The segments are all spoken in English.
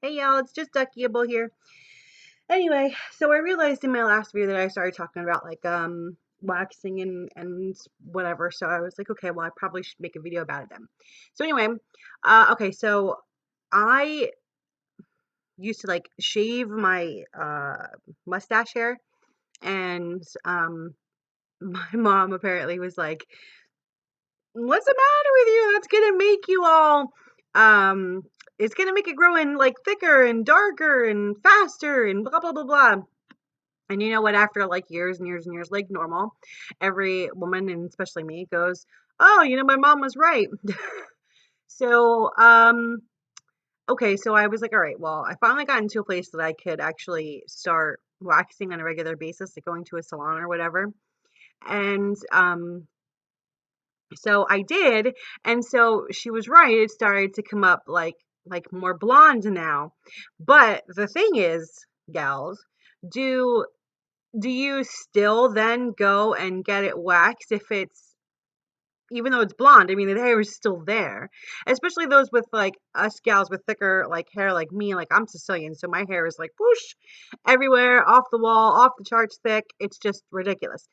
Hey y'all, it's just Duckyable here. Anyway, so I realized in my last video that I started talking about like waxing and whatever. So I was like, okay, well I probably should make a video about it then. So anyway, okay, so I used to like shave my mustache hair, and my mom apparently was like, "What's the matter with you? That's gonna make you all um it's gonna make it grow in like thicker and darker and faster and blah blah blah blah." And you know what? After like years and years and years, like normal, every woman, and especially me, goes, "Oh, my mom was right." So, okay, so I was like, all right, well, I finally got into a place that I could actually start waxing on a regular basis, like going to a salon or whatever. And so I did, and so she was right. It started to come up like more blonde now. But the thing is, gals, do do you still then go and get it waxed if it's even though it's blonde? I mean, the hair is still there, especially those with like us gals with thicker like hair like me. Like I'm Sicilian, so my hair is like whoosh everywhere, off the wall, off the charts thick. It's just ridiculous.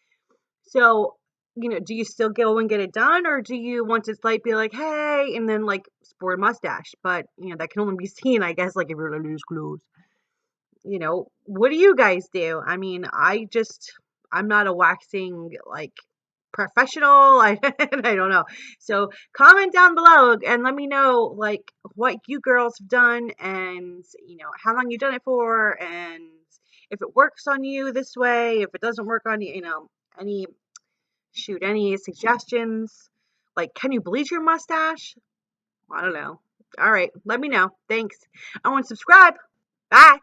So, do you still go and get it done, or do you once it's light be like, hey, and then like sport a mustache? But that can only be seen, I guess, like if you're gonna lose clothes. What do you guys do? I mean, I'm not a waxing like professional. I don't know. So comment down below and let me know like what you girls have done, and how long you've done it for, and if it works on you this way, if it doesn't work on you, any any suggestions. Like, can you bleach your mustache? I don't know. All right, let me know. Thanks. I want to subscribe. Bye.